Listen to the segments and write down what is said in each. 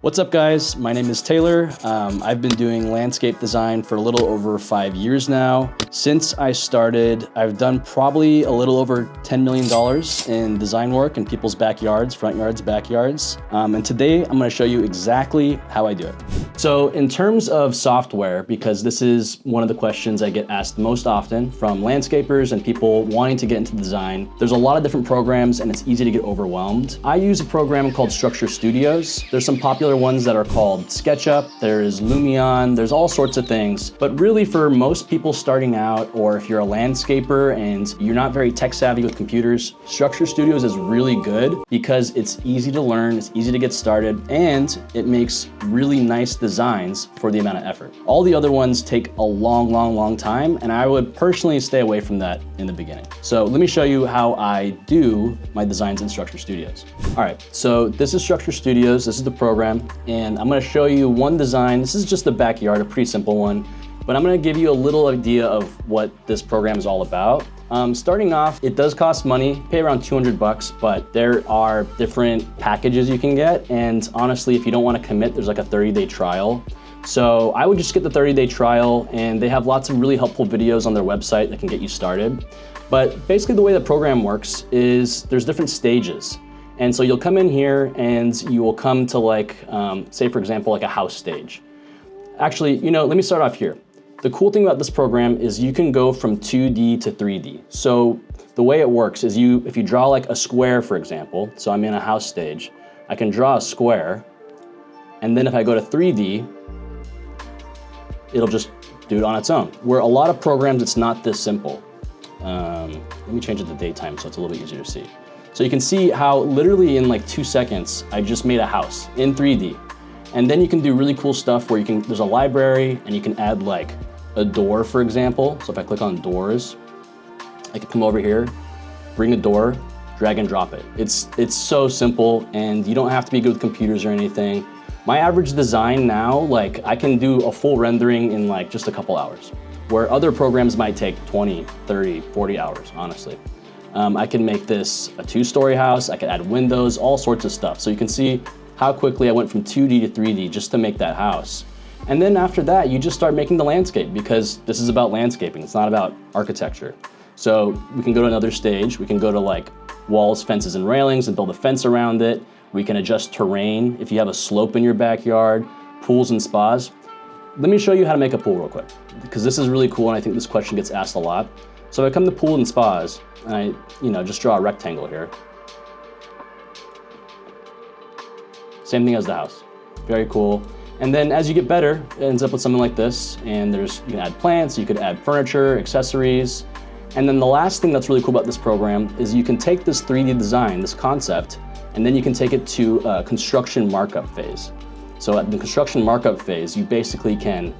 What's up guys, my name is Taylor. I've been doing landscape design for a little over 5 years now. Since I started, I've done probably a little over $10 million in design work in people's backyards, front yards, backyards. And today I'm gonna show you exactly how I do it. So in terms of software, because this is one of the questions I get asked most often from landscapers and people wanting to get into design, there's a lot of different programs and it's easy to get overwhelmed. I use a program called Structure Studios. There's some popular ones that are called SketchUp, there's Lumion, there's all sorts of things. But really for most people starting out, or if you're a landscaper and you're not very tech savvy with computers, Structure Studios is really good because it's easy to learn, it's easy to get started, and it makes really nice designs for the amount of effort. All the other ones take a long time, and I would personally stay away from that in the beginning. So let me show you how I do my designs in Structure Studios. All right, so this is Structure Studios, this is the program. And I'm gonna show you one design. This is just a backyard, a pretty simple one, but I'm gonna give you a little idea of what this program is all about. Starting off, it does cost money, pay around 200 bucks, but there are different packages you can get. And honestly, if you don't wanna commit, there's like a 30-day trial. So I would just get the 30-day trial, and they have lots of really helpful videos on their website that can get you started. But basically the way the program works is there's different stages. And so you'll come in here and you will come to like, say for example, like a house stage. Actually, let me start off here. The cool thing about this program is you can go from 2D to 3D. So the way it works is if you draw like a square, for example, so I'm in a house stage, I can draw a square, and then if I go to 3D, it'll just do it on its own. Where a lot of programs, it's not this simple. Let me change it to daytime so it's a little bit easier to see. So you can see how literally in like 2 seconds, I just made a house in 3D. And then you can do really cool stuff where there's a library and you can add like a door, for example. So if I click on doors, I can come over here, bring a door, drag and drop it. It's so simple, and you don't have to be good with computers or anything. My average design now, like I can do a full rendering in like just a couple hours, where other programs might take 20, 30, 40 hours, honestly. I can make this a 2-story house, I can add windows, all sorts of stuff. So you can see how quickly I went from 2D to 3D just to make that house. And then after that, you just start making the landscape, because this is about landscaping, it's not about architecture. So we can go to another stage, we can go to like walls, fences, and railings and build a fence around it. We can adjust terrain if you have a slope in your backyard, pools and spas. Let me show you how to make a pool real quick, because this is really cool and I think this question gets asked a lot. So if I come to pool and spas, and I just draw a rectangle here. Same thing as the house, very cool. And then as you get better, it ends up with something like this, and you can add plants, you could add furniture, accessories. And then the last thing that's really cool about this program is you can take this 3D design, this concept, and then you can take it to a construction markup phase. So at the construction markup phase, you basically can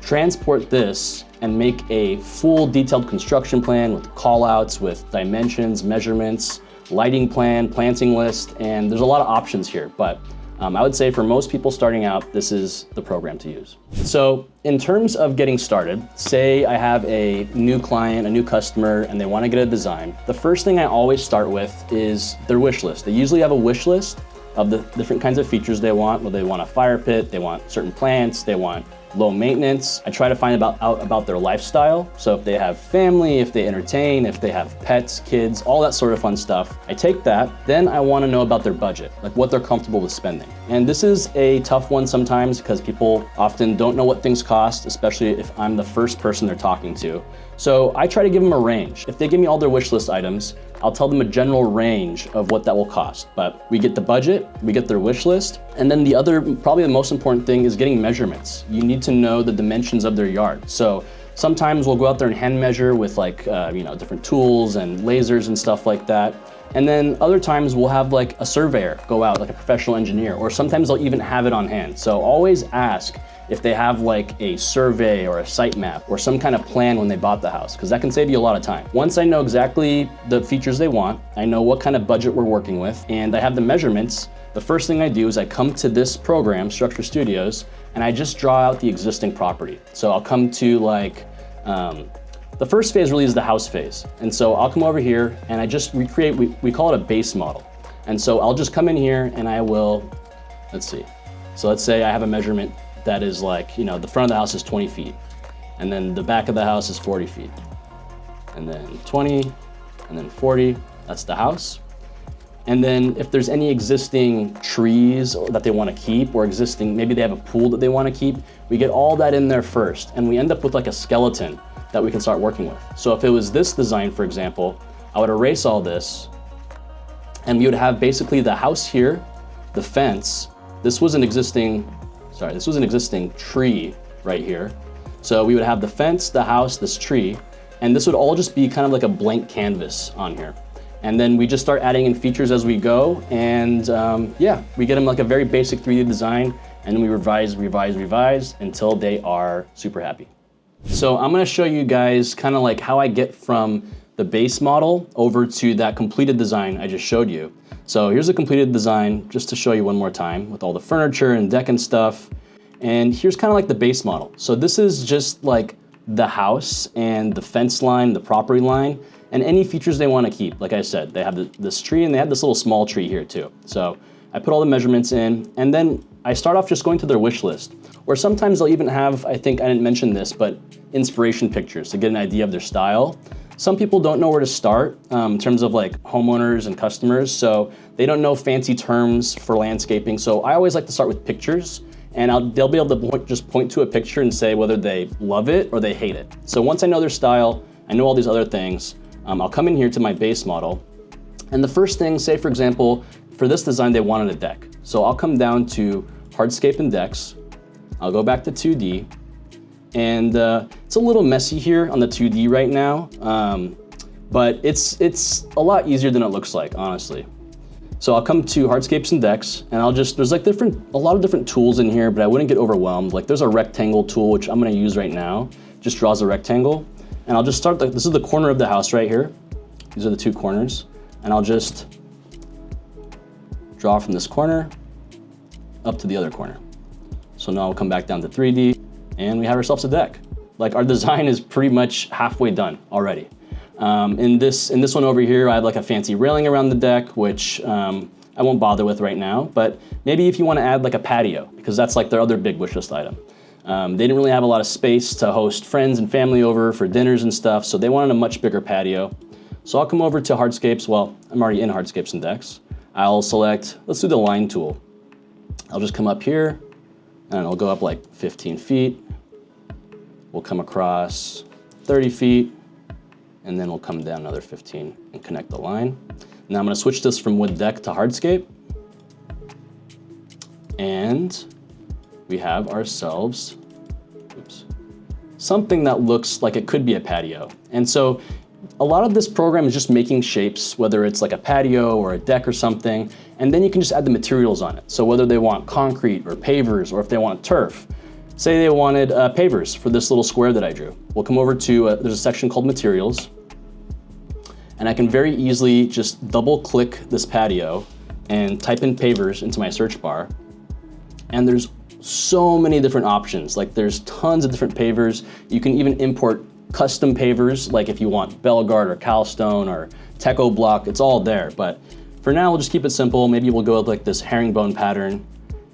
transport this and make a full detailed construction plan with callouts, with dimensions, measurements, lighting plan, planting list, and there's a lot of options here. But I would say for most people starting out, this is the program to use. So in terms of getting started, say I have a new client, a new customer, and they want to get a design. The first thing I always start with is their wish list. They usually have a wish list of the different kinds of features they want. Well, they want a fire pit, they want certain plants, they want low maintenance. I try to find out about their lifestyle. So if they have family, if they entertain, if they have pets, kids, all that sort of fun stuff. I take that, then I want to know about their budget, like what they're comfortable with spending. And this is a tough one sometimes because people often don't know what things cost, especially if I'm the first person they're talking to. So I try to give them a range. If they give me all their wish list items, I'll tell them a general range of what that will cost. But we get the budget, we get their wish list, and then probably the most important thing is getting measurements. You need to know the dimensions of their yard. So sometimes we'll go out there and hand measure with like, different tools and lasers and stuff like that. And then other times we'll have like a surveyor go out, like a professional engineer, or sometimes they'll even have it on hand. So always ask if they have like a survey or a site map or some kind of plan when they bought the house, because that can save you a lot of time. Once I know exactly the features they want, I know what kind of budget we're working with, and I have the measurements, the first thing I do is I come to this program, Structure Studios, and I just draw out the existing property. So I'll come to like, the first phase really is the house phase. And so I'll come over here and I just recreate, we call it a base model. And so I'll just come in here and I will, let's see, So let's say I have a measurement that is like, you know, the front of the house is 20 feet, and then the back of the house is 40 feet, and then 20, and then 40, that's the house. And then if there's any existing trees that they want to keep, or existing, maybe they have a pool that they want to keep, we get all that in there first, and we end up with like a skeleton that we can start working with. So if it was this design, for example, I would erase all this, and we would have basically the house here, the fence. This was an existing tree right here. So we would have the fence, the house, this tree, and this would all just be kind of like a blank canvas on here. And then we just start adding in features as we go, and yeah, we get them like a very basic 3D design, and then we revise until they are super happy. So I'm gonna show you guys kind of like how I get from the base model over to that completed design I just showed you. So here's a completed design, just to show you one more time, with all the furniture and deck and stuff. And here's kind of like the base model. So this is just like the house and the fence line, the property line, and any features they want to keep. Like I said, they have this tree, and they have this little small tree here too. So I put all the measurements in, and then I start off just going to their wish list. Or sometimes they'll even have, I think I didn't mention this, but inspiration pictures to get an idea of their style. Some people don't know where to start in terms of like homeowners and customers, so they don't know fancy terms for landscaping. So I always like to start with pictures, and they'll be able to just point to a picture and say whether they love it or they hate it. So once I know their style, I know all these other things, I'll come in here to my base model. And the first thing, say for example, for this design, they wanted a deck. So I'll come down to hardscape and decks. I'll go back to 2D. And it's a little messy here on the 2D right now, but it's a lot easier than it looks like, honestly. So I'll come to hardscapes and decks, and there's like a lot of different tools in here, but I wouldn't get overwhelmed. Like there's a rectangle tool, which I'm gonna use right now, just draws a rectangle. And I'll just start, this is the corner of the house right here. These are the two corners. And I'll just draw from this corner up to the other corner. So now I'll come back down to 3D, and we have ourselves a deck. Like our design is pretty much halfway done already. In this one over here, I have like a fancy railing around the deck, which I won't bother with right now, but maybe if you want to add like a patio, because that's like their other big wish list item. They didn't really have a lot of space to host friends and family over for dinners and stuff, so they wanted a much bigger patio. So I'll come over to hardscapes. Well, I'm already in hardscapes and decks. I'll select, let's do the line tool. I'll just come up here, and I'll go up like 15 feet. We'll come across 30 feet, and then we'll come down another 15 and connect the line. Now I'm gonna switch this from wood deck to hardscape. And we have ourselves, something that looks like it could be a patio. And so a lot of this program is just making shapes, whether it's like a patio or a deck or something, and then you can just add the materials on it. So whether they want concrete or pavers, or if they want turf. Say they wanted pavers for this little square that I drew. We'll come over to, there's a section called materials, and I can very easily just double click this patio and type in pavers into my search bar. And there's so many different options. Like there's tons of different pavers. You can even import custom pavers, like if you want Belgard or Calstone or Techo block, it's all there. But for now, we'll just keep it simple. Maybe we'll go with like this herringbone pattern.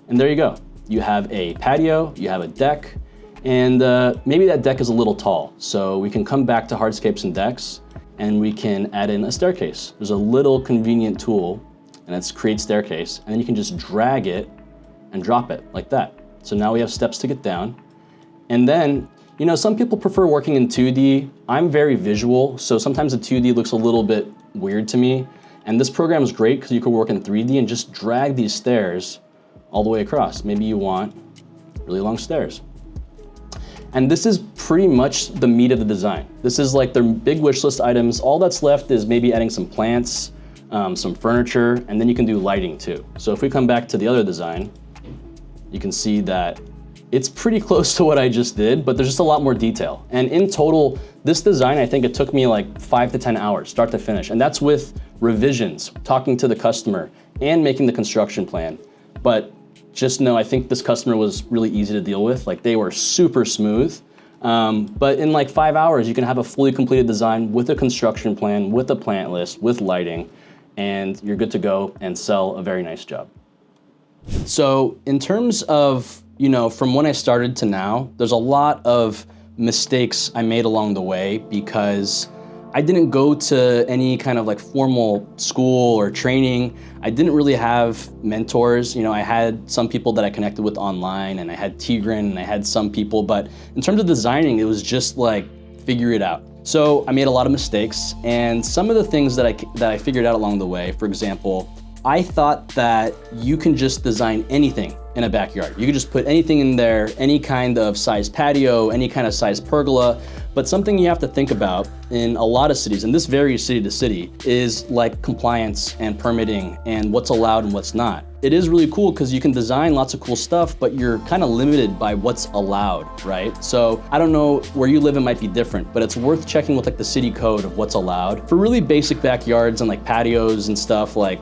And there you go. You have a patio, you have a deck, and maybe that deck is a little tall. So we can come back to hardscapes and decks, and we can add in a staircase. There's a little convenient tool, and it's create staircase. And then you can just drag it and drop it like that. So now we have steps to get down. And then, you know, some people prefer working in 2D. I'm very visual, so sometimes the 2D looks a little bit weird to me. And this program is great because you can work in 3D and just drag these stairs all the way across. Maybe you want really long stairs. And this is pretty much the meat of the design. This is like their big wish list items. All that's left is maybe adding some plants, some furniture, and then you can do lighting too. So if we come back to the other design, you can see that it's pretty close to what I just did, but there's just a lot more detail. And in total, this design, I think it took me like 5 to 10 hours, start to finish. And that's with revisions, talking to the customer, and making the construction plan. But just know, I think this customer was really easy to deal with. Like they were super smooth. But in like 5 hours, you can have a fully completed design with a construction plan, with a plant list, with lighting, and you're good to go and sell a very nice job. So in terms of, from when I started to now, there's a lot of mistakes I made along the way because I didn't go to any kind of like formal school or training. I didn't really have mentors. I had some people that I connected with online, and I had Tigran, and I had some people, but in terms of designing, it was just like, figure it out. So I made a lot of mistakes, and some of the things that I figured out along the way, for example, I thought that you can just design anything in a backyard. You could just put anything in there, any kind of size patio, any kind of size pergola. But something you have to think about in a lot of cities, and this varies city to city, is like compliance and permitting and what's allowed and what's not. It is really cool because you can design lots of cool stuff, but you're kind of limited by what's allowed, right? So I don't know, where you live it might be different, but it's worth checking with like the city code of what's allowed. For really basic backyards and like patios and stuff, like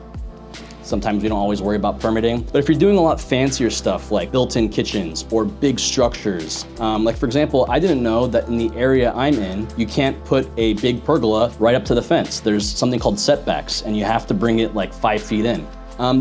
sometimes we don't always worry about permitting. But if you're doing a lot fancier stuff like built-in kitchens or big structures, like for example, I didn't know that in the area I'm in, you can't put a big pergola right up to the fence. There's something called setbacks, and you have to bring it like 5 feet in.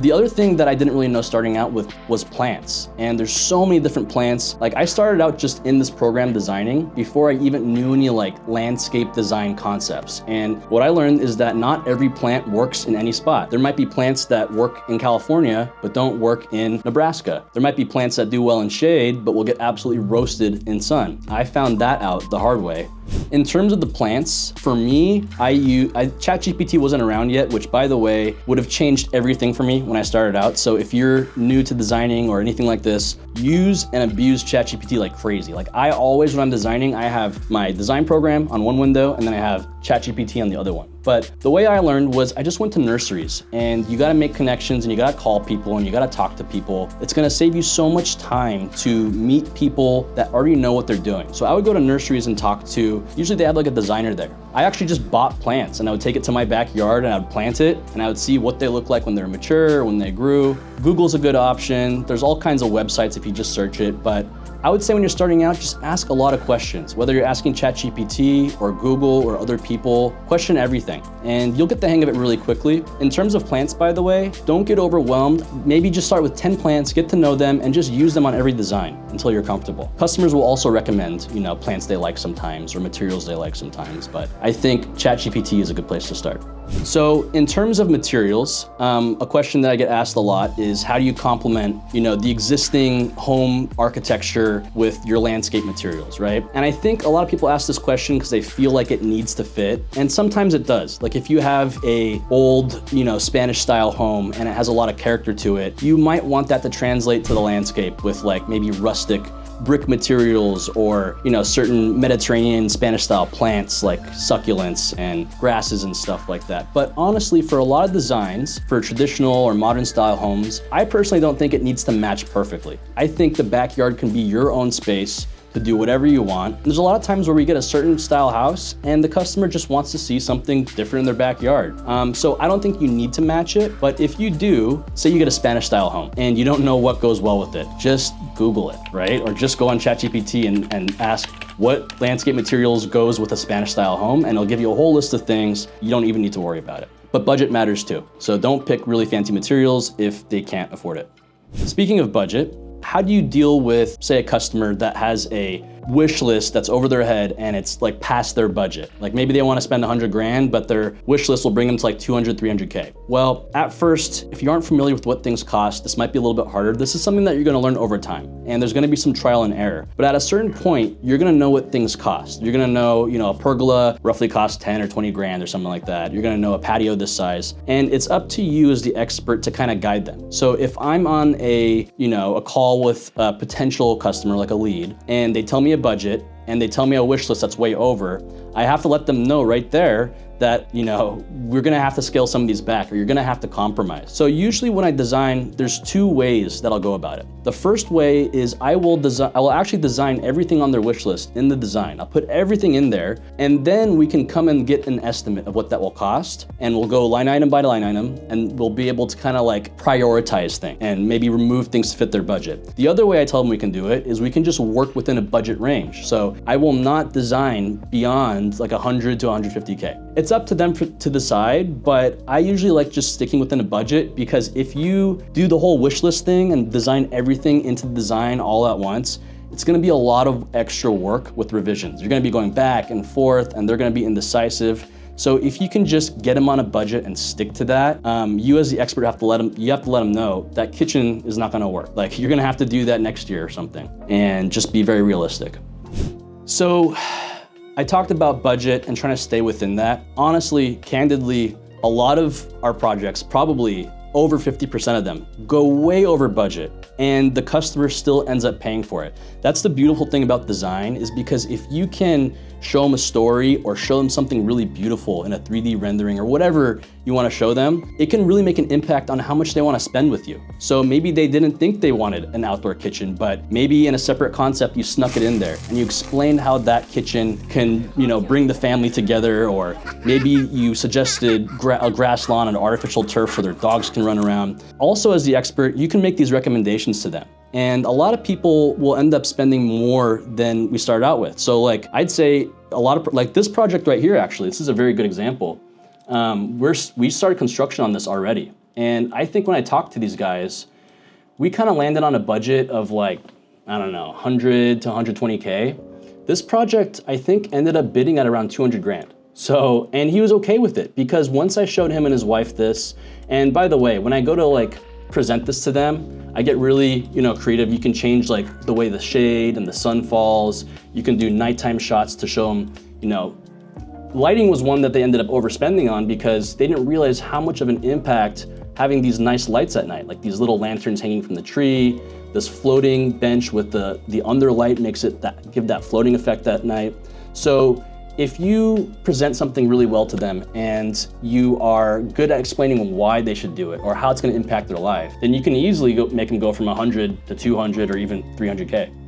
The other thing that I didn't really know starting out with was plants. And there's so many different plants. Like I started out just in this program designing before I even knew any like landscape design concepts. And what I learned is that not every plant works in any spot. There might be plants that work in California, but don't work in Nebraska. There might be plants that do well in shade, but will get absolutely roasted in sun. I found that out the hard way. In terms of the plants, for me, ChatGPT wasn't around yet, which by the way, would have changed everything for me when I started out. So if you're new to designing or anything like this, use and abuse ChatGPT like crazy. Like I always, when I'm designing, I have my design program on one window and then I have ChatGPT on the other one. But the way I learned was I just went to nurseries, and you gotta make connections and you gotta call people and you gotta talk to people. It's gonna save you so much time to meet people that already know what they're doing. So I would go to nurseries and talk to, usually they had like a designer there. I actually just bought plants and I would take it to my backyard and I would plant it and I would see what they look like when they're mature, when they grew. Google's a good option. There's all kinds of websites if you just search it, but I would say when you're starting out, just ask a lot of questions. Whether you're asking ChatGPT or Google or other people, question everything, and you'll get the hang of it really quickly. In terms of plants, by the way, don't get overwhelmed. Maybe just start with 10 plants, get to know them, and just use them on every design until you're comfortable. Customers will also recommend, plants they like sometimes or materials they like sometimes, but I think ChatGPT is a good place to start. So in terms of materials, a question that I get asked a lot is how do you complement, the existing home architecture with your landscape materials, right? And I think a lot of people ask this question because they feel like it needs to fit, and sometimes it does. Like if you have a old, Spanish style home and it has a lot of character to it, you might want that to translate to the landscape with like maybe rustic brick materials or, certain Mediterranean Spanish style plants like succulents and grasses and stuff like that. But honestly, for a lot of designs, for traditional or modern style homes, I personally don't think it needs to match perfectly. I think the backyard can be your own space to do whatever you want. There's a lot of times where we get a certain style house and the customer just wants to see something different in their backyard. So I don't think you need to match it, but if you do, say you get a Spanish style home and you don't know what goes well with it, just Google it, right? Or just go on ChatGPT and ask what landscape materials goes with a Spanish style home, and it'll give you a whole list of things. You don't even need to worry about it. But budget matters too. So don't pick really fancy materials if they can't afford it. Speaking of budget, how do you deal with, say, a customer that has a wish list that's over their head and it's like past their budget? Like maybe they want to spend 100 grand, but their wish list will bring them to like 200, 300K. Well, at first, if you aren't familiar with what things cost, this might be a little bit harder. This is something that you're going to learn over time, and there's going to be some trial and error. But at a certain point, you're going to know what things cost. You're going to know, a pergola roughly costs 10 or 20 grand or something like that. You're going to know a patio this size, and it's up to you as the expert to kind of guide them. So if I'm on a call with a potential customer, like a lead, and they tell me a budget and they tell me a wish list that's way over, I have to let them know right there that, we're gonna have to scale some of these back, or you're gonna have to compromise. So usually when I design, there's 2 ways that I'll go about it. The first way is I will actually design everything on their wish list in the design. I'll put everything in there, and then we can come and get an estimate of what that will cost, and we'll go line item by line item, and we'll be able to kind of like prioritize things and maybe remove things to fit their budget. The other way I tell them we can do it is we can just work within a budget range. So I will not design beyond like 100 to 150K. It's it's up to them to decide, but I usually like just sticking within a budget, because if you do the whole wish list thing and design everything into the design all at once, it's gonna be a lot of extra work with revisions. You're gonna be going back and forth, and they're gonna be indecisive. So if you can just get them on a budget and stick to that, you as the expert have to let them know that kitchen is not gonna work. Like, you're gonna have to do that next year or something, and just be very realistic. So I talked about budget and trying to stay within that. Honestly, candidly, a lot of our projects, probably over 50% of them, go way over budget, and the customer still ends up paying for it. That's the beautiful thing about design, is because if you can show them a story or show them something really beautiful in a 3D rendering or whatever you want to show them, it can really make an impact on how much they want to spend with you. So maybe they didn't think they wanted an outdoor kitchen, but maybe in a separate concept you snuck it in there and you explained how that kitchen can, bring the family together, or maybe you suggested a grass lawn and artificial turf so their dogs can run around. Also, as the expert, you can make these recommendations to them. And a lot of people will end up spending more than we started out with. So like, I'd say a lot of, like this project right here, actually, this is a very good example. We started construction on this already. And I think when I talked to these guys, we kind of landed on a budget of like, I don't know, 100 to 120K. This project, I think, ended up bidding at around 200 grand. So, and he was okay with it, because once I showed him and his wife this, and by the way, when I go to like present this to them, I get really, creative. You can change like the way the shade and the sun falls. You can do nighttime shots to show them, lighting was one that they ended up overspending on, because they didn't realize how much of an impact having these nice lights at night, like these little lanterns hanging from the tree, this floating bench with the underlight makes it give that floating effect at night. So if you present something really well to them and you are good at explaining why they should do it or how it's going to impact their life, then you can easily make them go from 100 to 200 or even 300K.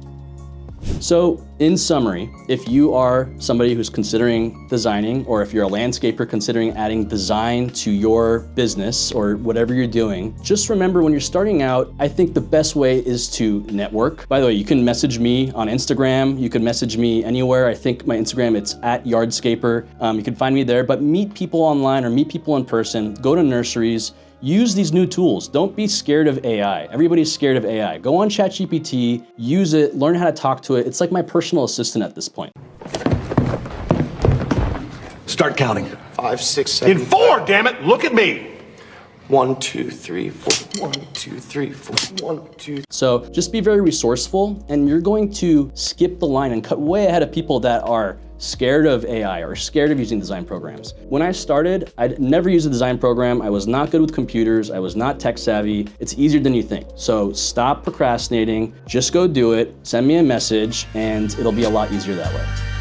So in summary, if you are somebody who's considering designing, or if you're a landscaper considering adding design to your business or whatever you're doing, just remember when you're starting out, I think the best way is to network. By the way, you can message me on Instagram. You can message me anywhere. I think my Instagram, it's @yardscaper. You can find me there, but meet people online or meet people in person. Go to nurseries. Use these new tools. Don't be scared of AI. Everybody's scared of AI. Go on ChatGPT, use it, learn how to talk to it. It's like my personal assistant at this point. Start counting. 5, 6, 7. In 4, damn it, look at me. 1, 2, 3, 4. 1, 2, 3, 4. 1, 2. So just be very resourceful, and you're going to skip the line and cut way ahead of people that are scared of AI or scared of using design programs. When I started, I'd never used a design program. I was not good with computers. I was not tech savvy. It's easier than you think. So stop procrastinating, just go do it, send me a message, and it'll be a lot easier that way.